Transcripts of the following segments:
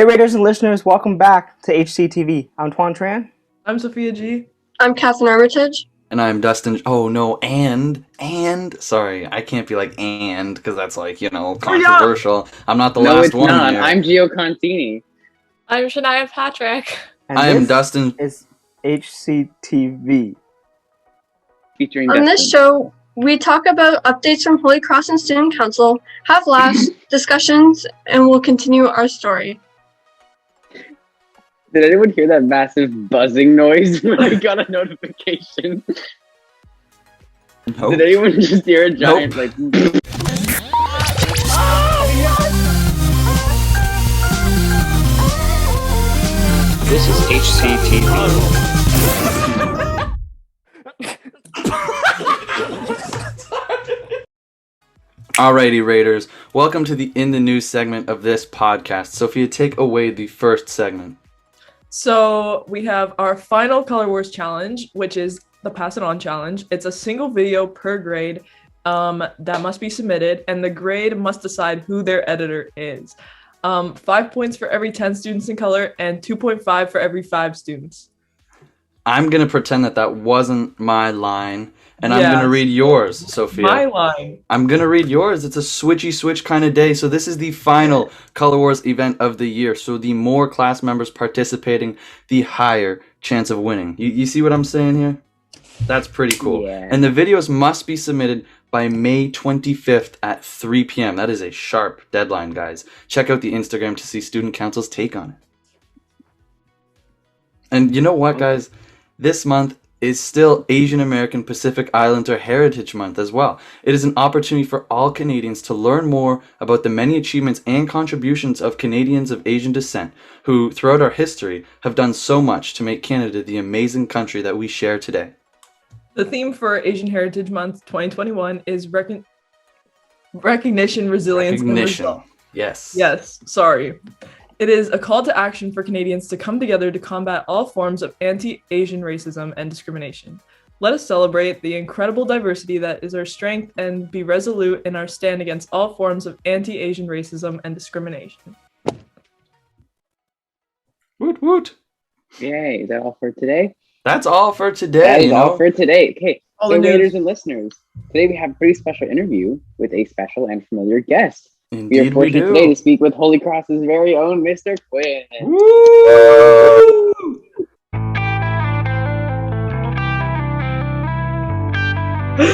Hey Raiders and listeners, welcome back to HCTV. I'm Tuan Tran. I'm Sophia G. I'm Catherine Armitage. And I'm Dustin. Oh no, and sorry, I can't be like and because that's like controversial. I'm not the last one not. here. I'm Gio Contini. I'm Shania Patrick. And I am this Dustin. is HCTV. Featuring On Dustin. this show, we talk about updates from Holy Cross and Student Council, have laughs, discussions, and we'll continue our story. Did anyone hear that massive buzzing noise when I got a notification? Nope. Did anyone just hear a giant like? This is HCTV. Alrighty, Raiders. Welcome to the In the News segment of this podcast. Sophia, take away the first segment. So we have our final Color Wars challenge, which is the Pass It On challenge. It's a single video per grade that must be submitted, and the grade must decide who their editor is. 5 points for every 10 students in color and 2.5 for every 5 students. I'm going to pretend that wasn't my line, and I'm Yeah. going to read yours, Sophia. My line. I'm going to read yours. It's a switchy switch kind of day. So this is the final Color Wars event of the year. So the more class members participating, the higher chance of winning. You see what I'm saying here? That's pretty cool. Yeah. And the videos must be submitted by May 25th at 3 p.m. That is a sharp deadline, guys. Check out the Instagram to see Student Council's take on it. And you know what, guys? This month is still Asian American Pacific Islander Heritage Month as well. It is an opportunity for all Canadians to learn more about the many achievements and contributions of Canadians of Asian descent who, throughout our history, have done so much to make Canada the amazing country that we share today. The theme for Asian Heritage Month 2021 is recognition, resilience, and Recognition. resolve. Yes. Yes, sorry. It is a call to action for Canadians to come together to combat all forms of anti-Asian racism and discrimination. Let us celebrate the incredible diversity that is our strength and be resolute in our stand against all forms of anti-Asian racism and discrimination. Woot woot. Yay! Is that all for today? That's all for That today. is all for today. Okay, All so the news. Raiders and listeners, today we have a pretty special interview with a special and familiar guest. We are Indeed we fortunate today do. to speak with Holy Cross's very own Mr. Quinn. Woo!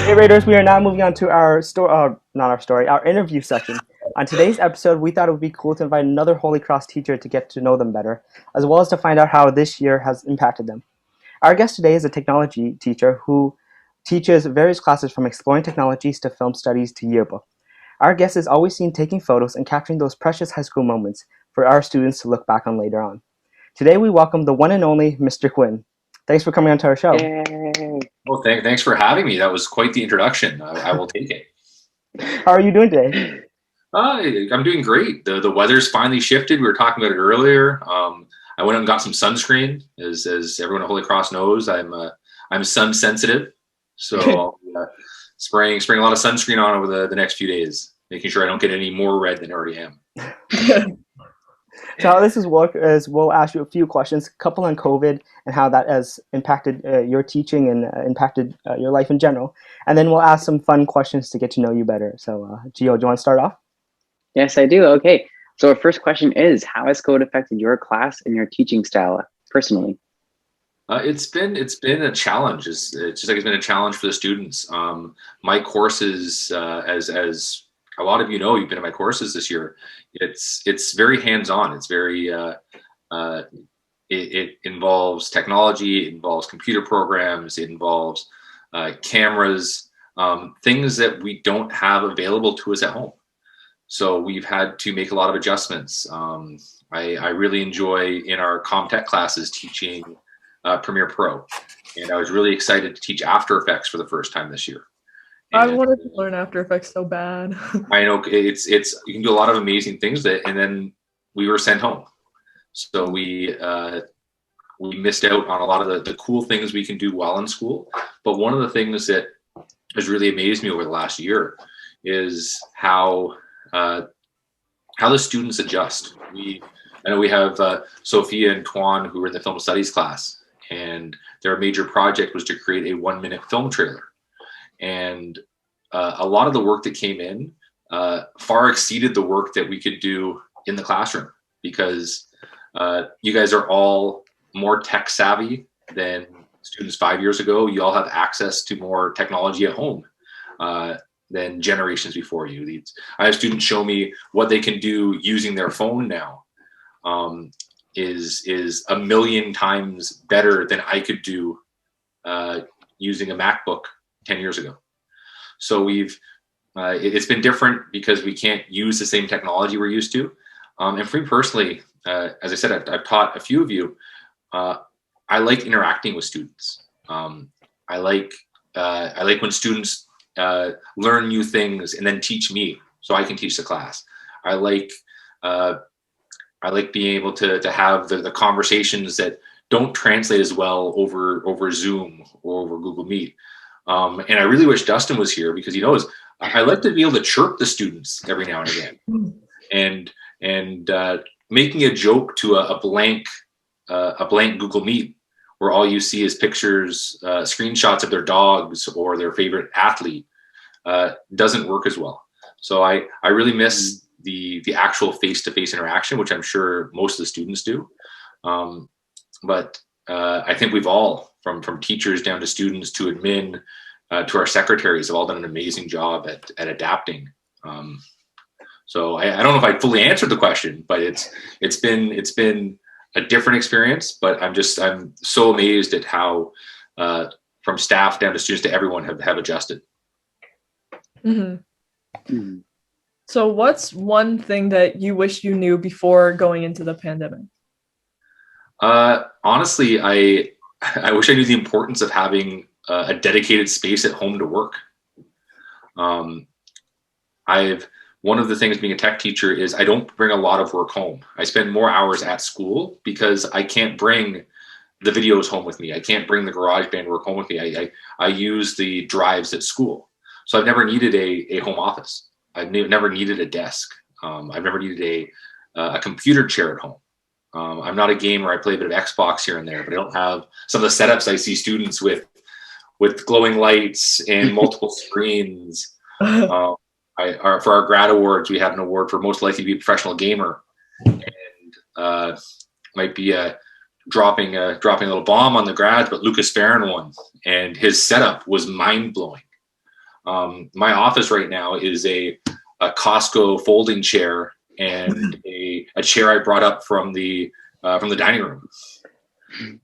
Hey Raiders, we are now moving on to our our interview section. On today's episode, we thought it would be cool to invite another Holy Cross teacher to get to know them better, as well as to find out how this year has impacted them. Our guest today is a technology teacher who teaches various classes from exploring technologies to film studies to yearbook. Our guest is always seen taking photos and capturing those precious high school moments for our students to look back on later on. Today we welcome the one and only Mr. Quinn. Thanks for coming onto our show. Yay! Well, thanks for having me. That was quite the introduction. I will take it. How are you doing today? I'm doing great. The weather's finally shifted. We were talking about it earlier. I went and got some sunscreen. As everyone at Holy Cross knows, I'm sun sensitive, so I'll be, spraying a lot of sunscreen on over the next few days, making sure I don't get any more red than I already am. So how this is work is we'll ask you a few questions, a couple on COVID and how that has impacted your teaching and impacted your life in general. And then we'll ask some fun questions to get to know you better. So Gio, do you want to start off? Yes, I do. Okay. So our first question is, how has COVID affected your class and your teaching style personally? It's been a challenge. It's just like it's been a challenge for the students. My courses, as a lot of you know, you've been in my courses this year. It's very hands-on. It's very it involves technology. It involves computer programs. It involves cameras, things that we don't have available to us at home. So we've had to make a lot of adjustments. I really enjoy in our ComTech classes teaching Premiere Pro, and I was really excited to teach After Effects for the first time this year. I And wanted to learn After Effects so bad. I know it's you can do a lot of amazing things and then we were sent home. So we missed out on a lot of the cool things we can do while in school. But one of the things that has really amazed me over the last year is how the students adjust. I know we have Sophia and Tuan who were in the film studies class, and their major project was to create a 1-minute film trailer. And a lot of the work that came in far exceeded the work that we could do in the classroom, because you guys are all more tech savvy than students 5 years ago. You all have access to more technology at home than generations before you. I have students show me what they can do using their phone now is a million times better than I could do using a MacBook 10 years ago. So it's been different because we can't use the same technology we're used to. And for me personally, as I said, I've taught a few of you. I like interacting with students. I like when students learn new things and then teach me, so I can teach the class. I like being able to have the conversations that don't translate as well over Zoom or over Google Meet. And I really wish Dustin was here, because he knows I like to be able to chirp the students every now and again, and making a joke to a blank Google Meet where all you see is pictures, screenshots of their dogs or their favorite athlete, doesn't work as well. So I really miss the actual face-to-face interaction, which I'm sure most of the students do. But I think we've all, from teachers down to students to admin to our secretaries, have all done an amazing job at adapting. So I don't know if I fully answered the question, but it's been a different experience. But I'm so amazed at how from staff down to students to everyone have adjusted. Mm-hmm. Mm-hmm. So what's one thing that you wish you knew before going into the pandemic? Honestly, I wish I knew the importance of having a dedicated space at home to work. One of the things being a tech teacher is I don't bring a lot of work home. I spend more hours at school because I can't bring the videos home with me. I can't bring the GarageBand work home with me. I use the drives at school. So I've never needed a home office. I've never needed a desk. I've never needed a computer chair at home. I'm not a gamer. I play a bit of Xbox here and there, but I don't have some of the setups I see students with glowing lights and multiple screens. For our grad awards, we had an award for most likely to be a professional gamer, and might be dropping a little bomb on the grads, but Lucas Farron won, and his setup was mind blowing. My office right now is a Costco folding chair and a chair I brought up from the dining room.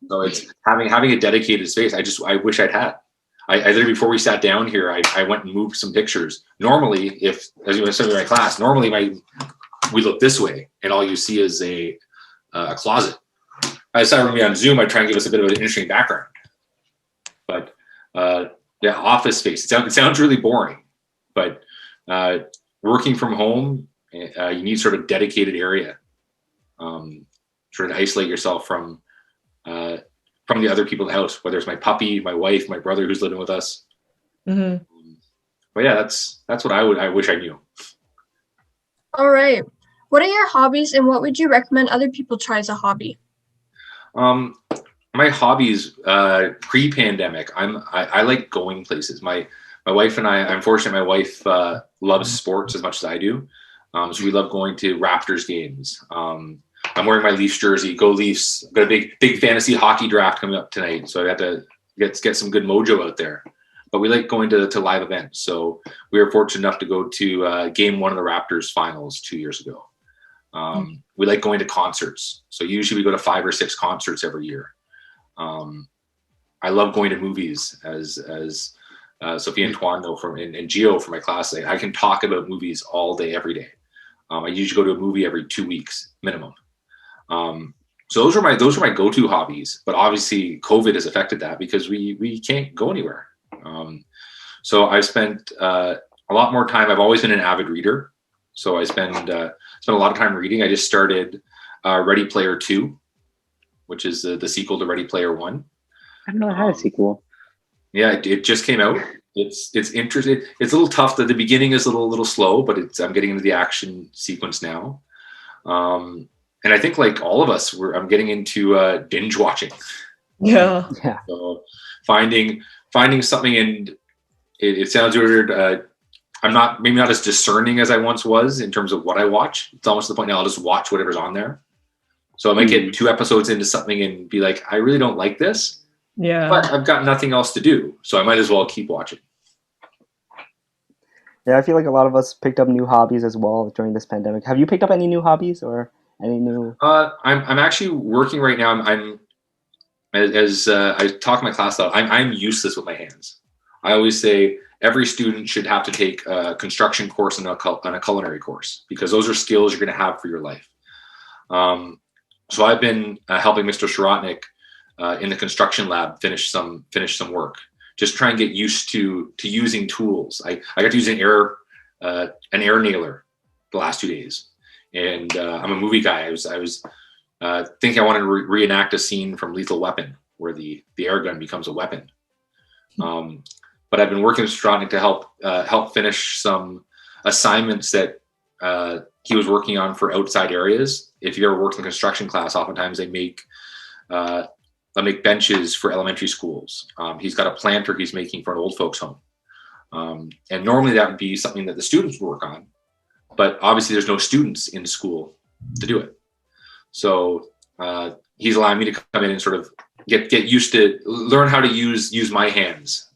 So it's having a dedicated space. I wish I'd had. I literally, before we sat down here, I went and moved some pictures. Normally, as you said in my class, we look this way and all you see is a closet. I decided we're going to be on Zoom. I try and give us a bit of an interesting background. But yeah, office space. It sounds really boring, but working from home, you need sort of dedicated area, sort of isolate yourself from the other people in the house, whether it's my puppy, my wife, my brother who's living with us. Mm-hmm. But yeah, that's what I wish I knew. All right. What are your hobbies, and what would you recommend other people try as a hobby? My hobbies pre-pandemic, I like going places. My wife and I'm fortunate. My wife loves sports as much as I do, so we love going to Raptors games. I'm wearing my Leafs jersey. Go Leafs! I've got a big fantasy hockey draft coming up tonight, so I have to get some good mojo out there. But we like going to live events. So we were fortunate enough to go to Game 1 of the Raptors finals 2 years ago. We like going to concerts. So usually we go to 5 or 6 concerts every year. I love going to movies, as Sophia and Tuan know and Gio from my class. I can talk about movies all day, every day. I usually go to a movie every 2 weeks minimum. So those are my go-to hobbies. But obviously, COVID has affected that because we can't go anywhere. So I've spent a lot more time. I've always been an avid reader, so I spend a lot of time reading. I just started Ready Player 2, which is the sequel to Ready Player 1. I don't know how a sequel. Yeah, it just came out. It's interesting. It's a little tough. The beginning is a little slow, but I'm getting into the action sequence now. I think like all of us, I'm getting into binge watching. Yeah. Yeah. So finding something, and it sounds weird. I'm maybe not as discerning as I once was in terms of what I watch. It's almost to the point now I'll just watch whatever's on there. So I might get 2 episodes into something and be like, I really don't like this, Yeah. but I've got nothing else to do, so I might as well keep watching. Yeah, I feel like a lot of us picked up new hobbies as well during this pandemic. Have you picked up any new hobbies or any new? I'm actually working right now. I'm as I talk to my class about, I'm useless with my hands. I always say every student should have to take a construction course and a culinary course, because those are skills you're going to have for your life. So I've been helping Mr. Sharotnik in the construction lab finish some work. Just try and get used to using tools. I got to use an air nailer the last 2 days, and I'm a movie guy. I was thinking I wanted to reenact a scene from Lethal Weapon where the air gun becomes a weapon. But I've been working with Sharotnik to help finish some assignments that he was working on for outside areas. If you ever worked in a construction class, oftentimes they make benches for elementary schools. He's got a planter he's making for an old folks home. And normally that would be something that the students would work on, but obviously there's no students in school to do it. So he's allowing me to come in and sort of get used to learn how to use my hands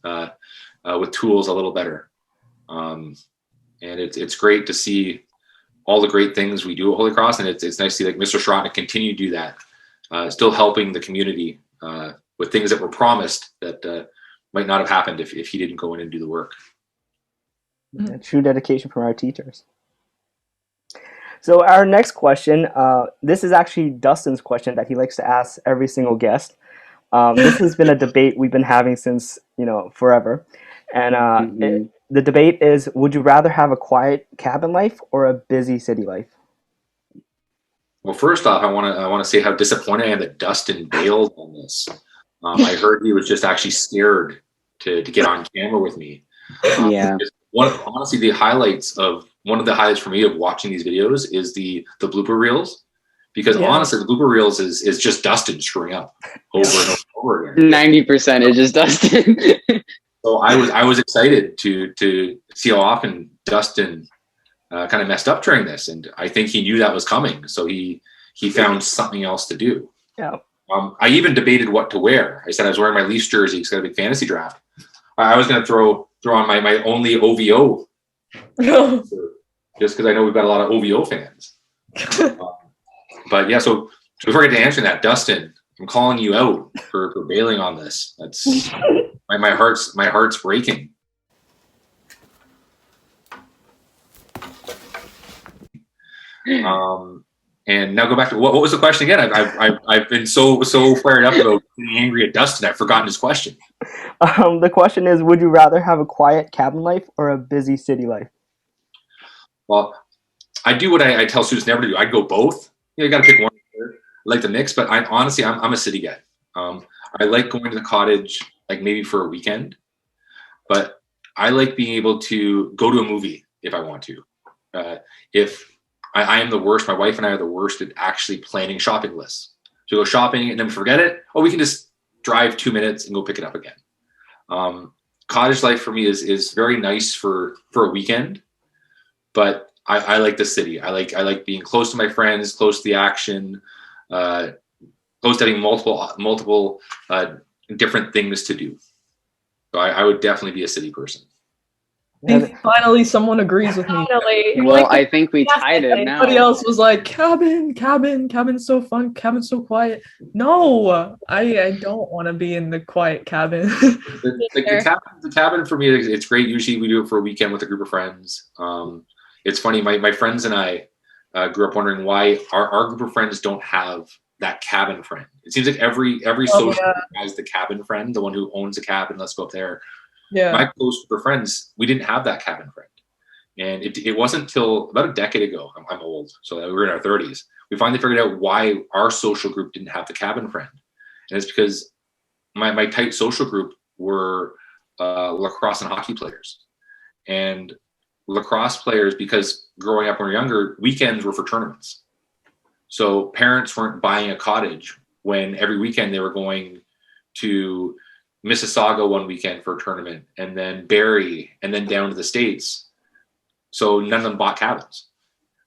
with tools a little better. And it's great to see all the great things we do at Holy Cross, and it's nice to see like Mr. Sharotnik continue to do that, still helping the community with things that were promised that might not have happened if he didn't go in and do the work. Yeah, true dedication from our teachers. So our next question, this is actually Dustin's question that he likes to ask every single guest. This has been a debate we've been having since, forever. And the debate is, would you rather have a quiet cabin life or a busy city life? Well, first off, I want to say how disappointed I am that Dustin bailed on this. I heard he was just actually scared to get on camera with me. Yeah. Honestly, one of the highlights for me of watching these videos is the blooper reels, because honestly, the blooper reels is just Dustin screwing up over and over again. 90% is just Dustin. So I was excited to see how often Dustin kind of messed up during this, and I think he knew that was coming, so he found something else to do. Yeah. I even debated what to wear. I said I was wearing my Leafs jersey because I had a big fantasy draft. I was going to throw on my only OVO, just because I know we've got a lot of OVO fans. But yeah, so before I get to answering that, Dustin, I'm calling you out for bailing on this. That's my heart's breaking. And now go back to what was the question again? I've been so fired up about being angry at Dustin, I've forgotten his question. The question is, would you rather have a quiet cabin life or a busy city life? Well, I do what I tell students never to do. I'd go both. You got to pick one. I like the mix, but I'm a city guy. I like going to the cottage, like maybe for a weekend, but I like being able to go to a movie if I want to. If I am the worst, my wife and I are the worst at actually planning shopping lists. So we go shopping and then we forget it. Oh, we can just drive 2 minutes and go pick it up again. Cottage life for me is very nice for a weekend, but I like the city. I like being close to my friends, close to the action, close to having multiple different things to do. So I would definitely be a city person. Finally, someone agrees with me. Finally. Well, I think we tied it now. Everybody else was like, cabin's so fun, cabin's so quiet. No, I don't want to be in the quiet cabin. The cabin for me, it's great. Usually we do it for a weekend with a group of friends. It's funny, my friends and I grew up wondering why our group of friends don't have that cabin friend. It seems like every social group has the cabin friend, the one who owns a cabin. Let's go up there. Yeah. My close group of friends, we didn't have that cabin friend. And it wasn't until about a decade ago, I'm old, so we were in our 30s, we finally figured out why our social group didn't have the cabin friend. And it's because my tight social group were lacrosse and hockey players. And lacrosse players, because growing up when we were younger, weekends were for tournaments. So parents weren't buying a cottage when every weekend they were going to Mississauga one weekend for a tournament, and then Barrie, and then down to the States. So none of them bought cabins.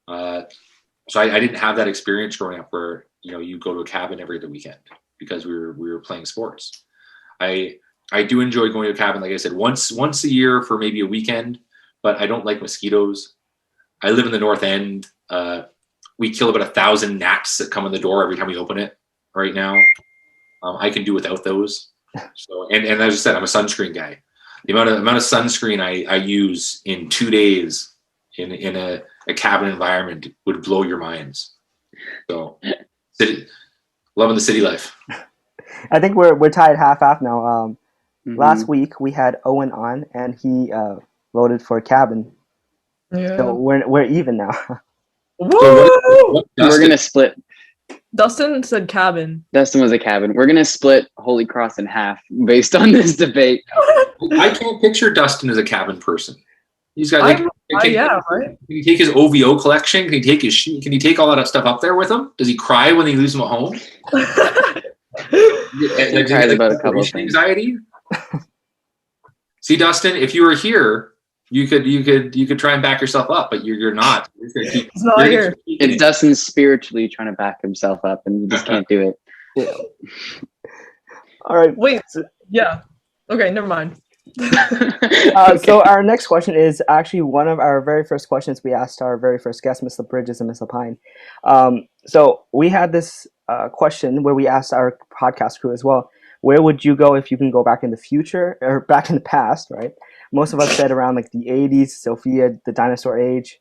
So I didn't have that experience growing up where, you know, you go to a cabin every other weekend because we were playing sports. I do enjoy going to a cabin, like I said, once a year for maybe a weekend, but I don't like mosquitoes. I live in the North End. We kill about 1,000 gnats that come in the door every time we open it right now. I can do without those. So, and as I said, I'm a sunscreen guy. The amount of sunscreen I use in 2 days in a cabin environment would blow your minds. So, loving the city life. I think we're tied half now. Last week we had Owen on, and he voted for cabin. Yeah. So we're even now. Woo! So We're gonna split. Dustin said cabin. Dustin was a cabin. We're gonna split Holy Cross in half based on this debate. I can't picture Dustin as a cabin person. He's got like, yeah, right. Can he take his OVO collection? Can he take his shoe? Can he take all that stuff up there with him? Does he cry when he leaves them at home? He cries about a couple of things. Anxiety. See, Dustin, if you were here, you could try and back yourself up, but you're not. It's not here. It's Dustin spiritually trying to back himself up, and you just can't do it. All right. Wait. Yeah. Okay. Never mind. So our next question is actually one of our very first questions we asked our very first guest, Mr. Bridges and Miss Lapine. So we had this question where we asked our podcast crew as well, where would you go if you can go back in the future or back in the past, right? Most of us said around like the 80s, Sophia, the dinosaur age.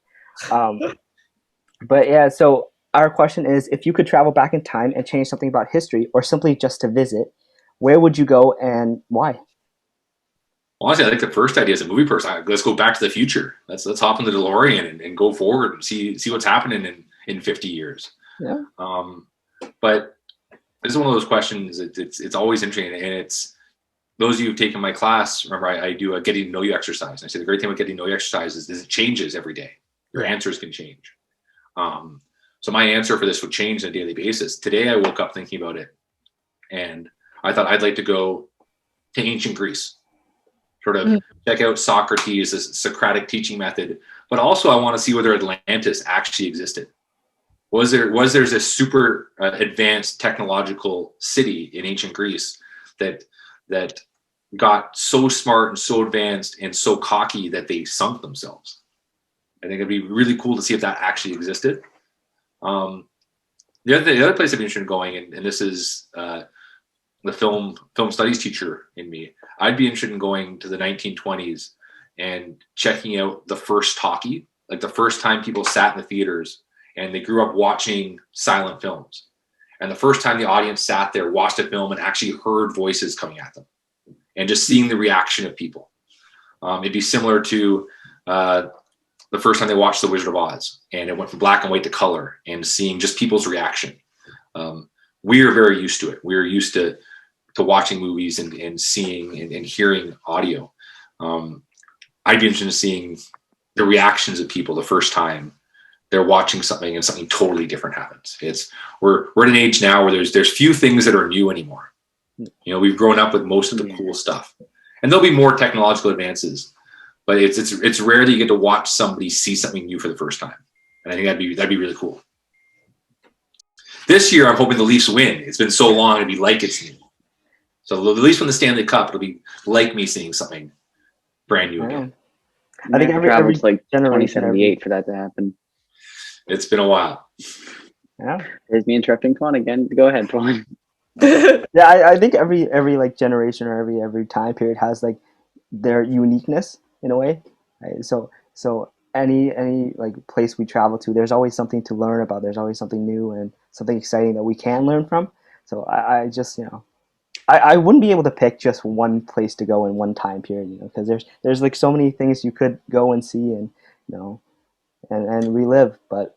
But yeah, so our question is, if you could travel back in time and change something about history or simply just to visit, where would you go and why? Honestly, I like the first idea as a movie person. Let's go back to the future. Let's hop in the DeLorean and go forward and see what's happening in 50 years. Yeah. But this is one of those questions. It's always interesting, and it's those of you who've taken my class. Remember, I do a getting to know you exercise. And I say the great thing about getting to know you exercise is it changes every day. Your answers can change. So my answer for this would change on a daily basis. Today, I woke up thinking about it, and I thought I'd like to go to ancient Greece. Sort of check out Socrates, this Socratic teaching method, but also I want to see whether Atlantis actually existed. Was there this super advanced technological city in ancient Greece that got so smart and so advanced and so cocky that they sunk themselves? I think it'd be really cool to see if that actually existed. The other place I'd be interested in going, and this is the film studies teacher in me, I'd be interested in going to the 1920s and checking out the first talkie, like the first time people sat in the theaters and they grew up watching silent films. And the first time the audience sat there, watched a film and actually heard voices coming at them and just seeing the reaction of people. It'd be similar to the first time they watched The Wizard of Oz and it went from black and white to color and seeing just people's reaction. We are very used to it. We're used to watching movies and seeing and hearing audio. I'd be interested in seeing the reactions of people the first time they're watching something and something totally different happens. We're at an age now where there's few things that are new anymore. You know, we've grown up with most of the cool stuff, and there'll be more technological advances, but it's rare that you get to watch somebody see something new for the first time. And I think that'd be really cool. This year, I'm hoping the Leafs win. It's been so long, it'd be like it's new. So the Leafs win the Stanley Cup, it'll be like me seeing something brand new again. I think every to like generation, 2078 for that to happen. It's been a while. Yeah. There's me interrupting Twan again. Go ahead, Twan. Yeah, I think every like generation or every time period has like their uniqueness in a way. Right? So any like place we travel to, there's always something to learn about. There's always something new and something exciting that we can learn from. So I just, you know, I wouldn't be able to pick just one place to go in one time period, you know, because there's like so many things you could go and see and, you know, and relive. But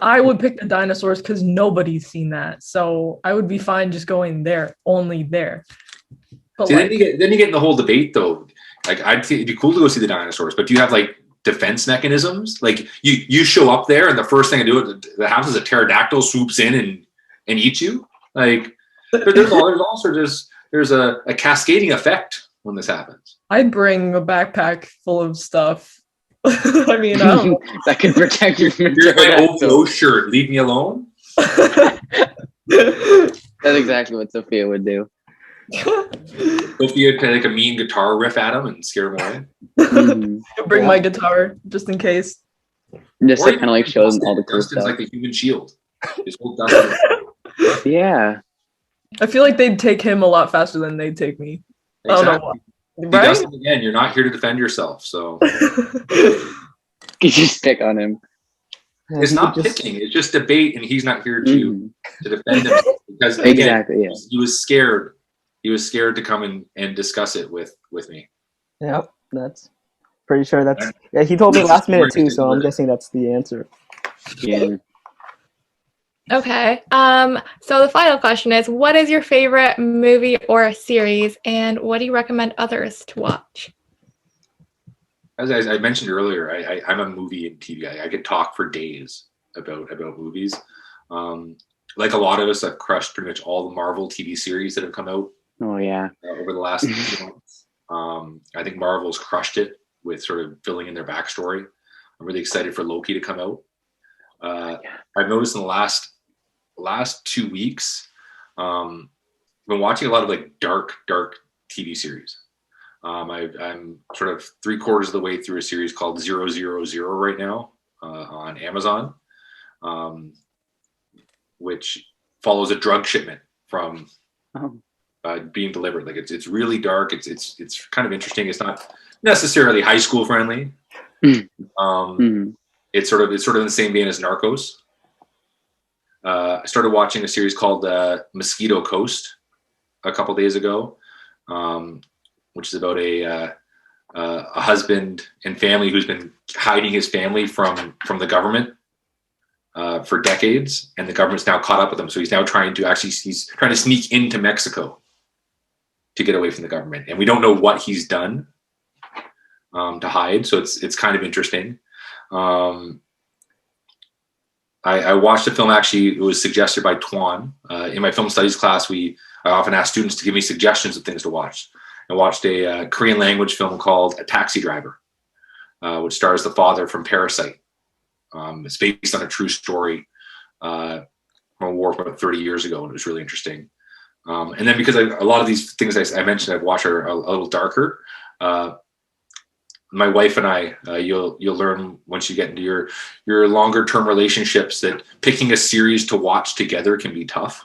I would pick the dinosaurs because nobody's seen that, so I would be fine just going there, only there. But see, then you get in the whole debate though. Like it'd be cool to go see the dinosaurs, but do you have like defense mechanisms. Like you show up there, and the first thing I do that happens is a pterodactyl swoops in and eats you. Like there's a cascading effect when this happens. I'd bring a backpack full of stuff. I mean, I don't know. That can protect you from Here's my pterodactyls. OVO shirt. Leave me alone. That's exactly what Sophia would do. Sophia kind of like a mean guitar riff at him and scare him away. Mhm. Bring my guitar just in case. Just Or to kind of like show them all the cool Dustin's stuff. like the human shield. Just hold Dustin. Yeah. I feel like they'd take him a lot faster than they'd take me. I don't know why. See, Right? Dustin, again, you're not here to defend yourself, so You just pick on him. it's not picking. It's just debate, and he's not here to defend himself because again, Exactly, yeah. he was scared. He was scared to come in and discuss it with me. Yep, that's pretty sure that's. Yeah, he told me last minute too, so I'm guessing that's the answer. Yeah. Okay. So the final question is, what is your favorite movie or series, and what do you recommend others to watch? As I mentioned earlier, I'm a movie and TV guy. I could talk for days about movies. Like a lot of us, I've crushed pretty much all the Marvel TV series that have come out Oh yeah. over the last few months. I think Marvel's crushed it with sort of filling in their backstory. I'm really excited for Loki to come out. I've noticed in the last 2 weeks, I've been watching a lot of like dark TV series. I'm sort of 3/4 of the way through a series called 000 right now on Amazon, which follows a drug shipment from being delivered. Like it's really dark. It's kind of interesting. It's not necessarily high school friendly. It's sort of in the same vein as Narcos. I started watching a series called Mosquito Coast a couple days ago, which is about a husband and family who's been hiding his family from the government for decades, and the government's now caught up with him. So he's now trying to sneak into Mexico to get away from the government, and we don't know what he's done to hide. So it's kind of interesting. I watched a film, actually, it was suggested by Tuan. In my film studies class, I often ask students to give me suggestions of things to watch. I watched a Korean language film called A Taxi Driver, which stars the father from Parasite. It's based on a true story from a war from about 30 years ago, and it was really interesting. And then because a lot of these things I mentioned I've watched are a little darker, my wife and I, you'll learn once you get into your longer term relationships that picking a series to watch together can be tough.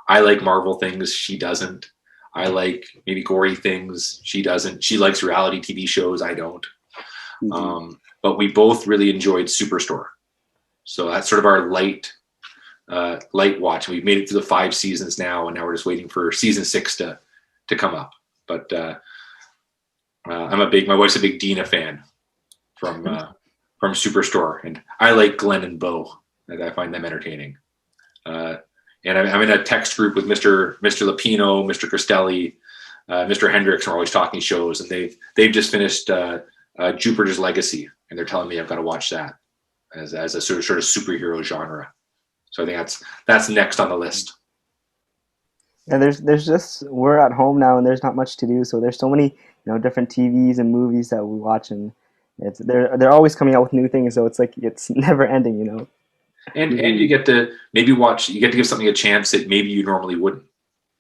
I like Marvel things, she doesn't. I like maybe gory things, she doesn't. She likes reality TV shows, I don't. But we both really enjoyed Superstore, so that's sort of our light watch. We've made it through the 5 seasons now, and now we're just waiting for season 6 to come up. But my wife's a big Dina fan from Superstore, and I like Glenn and Bo. I find them entertaining. And I'm in a text group with Mr. Lapino, Mr. Cristelli, Mr. Hendricks. We're always talking shows, and they've just finished Jupiter's Legacy, and they're telling me I've got to watch that as a sort of superhero genre. So I think that's next on the list. And there's just, we're at home now, and there's not much to do, so there's so many different TVs and movies that we watch, and they're always coming out with new things, so it's like it's never ending. And you get to maybe watch, you get to give something a chance that maybe you normally wouldn't,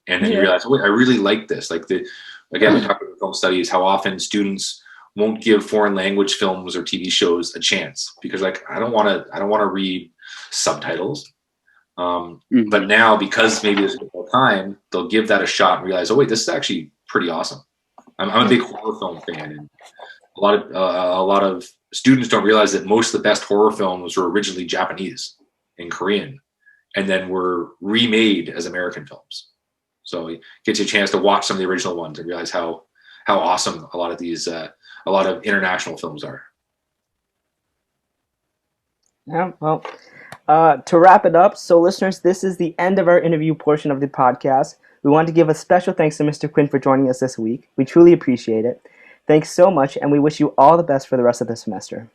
and then you realize, wait, I really like this. Like again, we talk about film studies, how often students won't give foreign language films or TV shows a chance because I don't want to read subtitles. But now, because maybe there's more time, they'll give that a shot and realize, oh wait, this is actually pretty awesome. I'm a big horror film fan, and a lot of students don't realize that most of the best horror films were originally Japanese and Korean, and then were remade as American films. So it gets you a chance to watch some of the original ones and realize how awesome a lot of international films are. Yeah, well, to wrap it up, so listeners, this is the end of our interview portion of the podcast. We want to give a special thanks to Mr. Quinn for joining us this week. We truly appreciate it. Thanks so much, and we wish you all the best for the rest of the semester.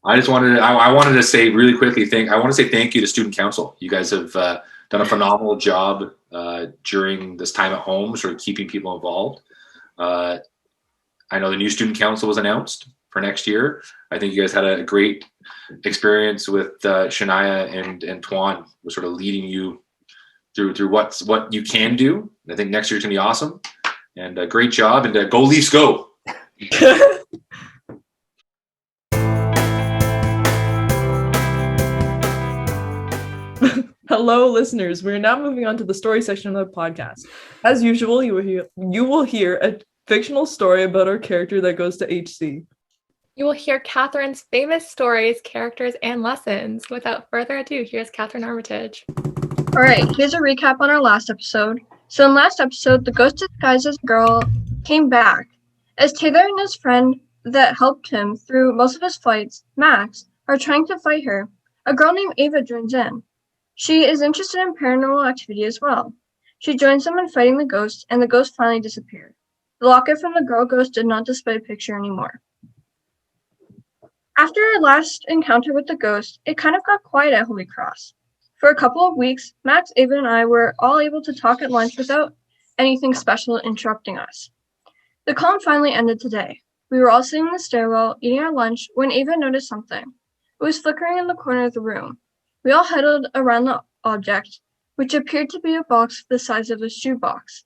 I wanted to say really quickly, I want to say thank you to Student Council. You guys have done a phenomenal job during this time at home, sort of keeping people involved. I know the new Student Council was announced for next year. I think you guys had a great experience with Shania and Tuan, was sort of leading you through what you can do. And I think next year's gonna be awesome. And great job, and go Leafs, go! Hello, listeners. We are now moving on to the story section of the podcast. As usual, you will hear a fictional story about our character that goes to HC. You will hear Catherine's famous stories, characters, and lessons. Without further ado, here's Catherine Armitage. All right, here's a recap on our last episode. So in last episode, the ghost disguised as a girl came back. As Taylor and his friend that helped him through most of his fights, Max, are trying to fight her, a girl named Ava joins in. She is interested in paranormal activity as well. She joins them in fighting the ghost, and the ghost finally disappeared. The locket from the girl ghost did not display a picture anymore. After our last encounter with the ghost, it kind of got quiet at Holy Cross. For a couple of weeks, Max, Ava, and I were all able to talk at lunch without anything special interrupting us. The calm finally ended today. We were all sitting in the stairwell, eating our lunch, when Ava noticed something. It was flickering in the corner of the room. We all huddled around the object, which appeared to be a box the size of a shoebox.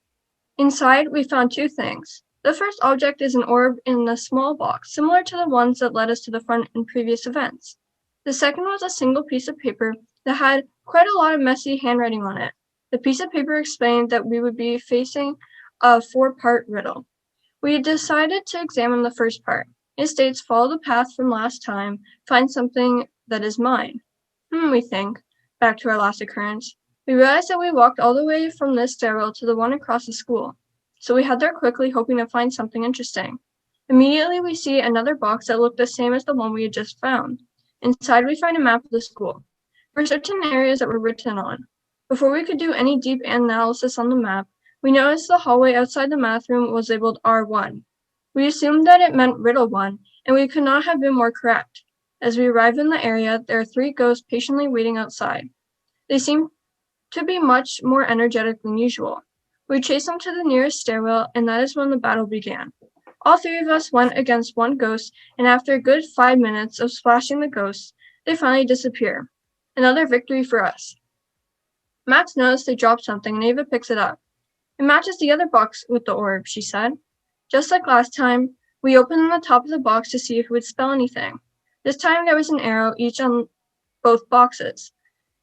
Inside, we found two things. The first object is an orb in a small box, similar to the ones that led us to the front in previous events. The second was a single piece of paper that had quite a lot of messy handwriting on it. The piece of paper explained that we would be facing a 4-part riddle. We decided to examine the first part. It states, follow the path from last time, find something that is mine. We think, back to our last occurrence. We realized that we walked all the way from this stairwell to the one across the school. So we head there quickly, hoping to find something interesting. Immediately, we see another box that looked the same as the one we had just found. Inside, we find a map of the school. There were certain areas that were written on. Before we could do any deep analysis on the map, we noticed the hallway outside the math room was labeled R1. We assumed that it meant Riddle 1, and we could not have been more correct. As we arrive in the area, there are 3 ghosts patiently waiting outside. They seem to be much more energetic than usual. We chased them to the nearest stairwell, and that is when the battle began. All 3 of us went against one ghost, and after a good 5 minutes of splashing the ghosts, they finally disappear. Another victory for us. Max noticed they dropped something, and Ava picks it up. It matches the other box with the orb, she said. Just like last time, we opened the top of the box to see if it would spell anything. This time there was an arrow each on both boxes.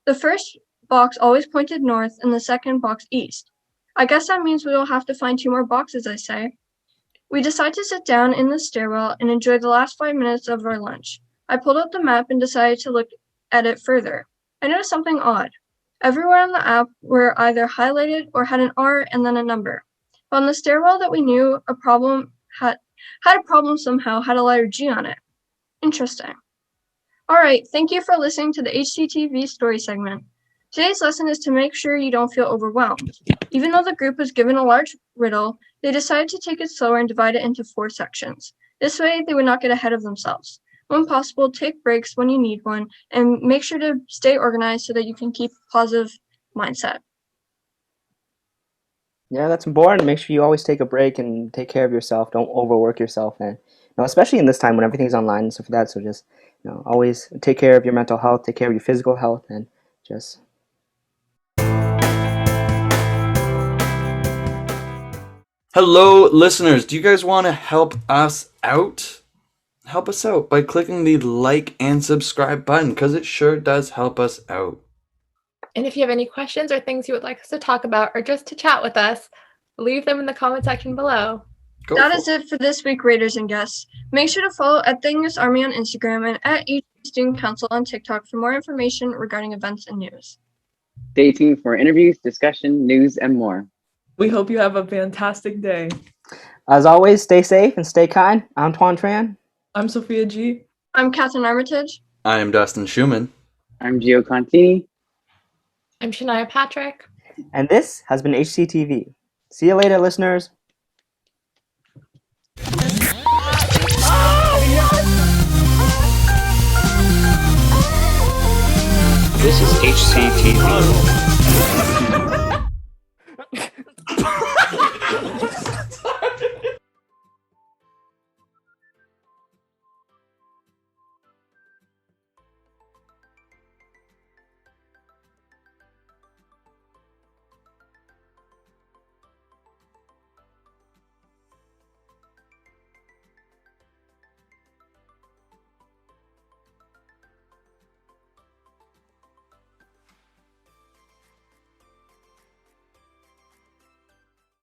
The first box always pointed north and the second box east. I guess that means we will have to find 2 more boxes, I say. We decide to sit down in the stairwell and enjoy the last 5 minutes of our lunch. I pulled out the map and decided to look at it further. I noticed something odd. Everywhere on the app were either highlighted or had an R and then a number. But on the stairwell that we knew a problem had a letter G on it. Interesting. Alright, thank you for listening to the HCTV story segment. Today's lesson is to make sure you don't feel overwhelmed. Even though the group was given a large riddle, they decided to take it slower and divide it into 4 sections. This way, they would not get ahead of themselves. When possible, take breaks when you need one, and make sure to stay organized so that you can keep a positive mindset. Yeah, that's important. Make sure you always take a break and take care of yourself. Don't overwork yourself, and especially in this time when everything's online and stuff like that. So just always take care of your mental health, take care of your physical health, and just. Hello, listeners. Do you guys want to help us out? Help us out by clicking the like and subscribe button, because it sure does help us out. And if you have any questions or things you would like us to talk about or just to chat with us, leave them in the comment section below. That is it for this week, Raiders and guests. Make sure to follow at @TheEnglishArmy on Instagram and at Student Council on TikTok for more information regarding events and news. Stay tuned for interviews, discussion, news, and more. We hope you have a fantastic day. As always, stay safe and stay kind. I'm Tuan Tran. I'm Sophia G. I'm Catherine Armitage. I am Dustin Schumann. I'm Gio Contini. I'm Shania Patrick. And this has been HCTV. See you later, listeners. This is HCTV.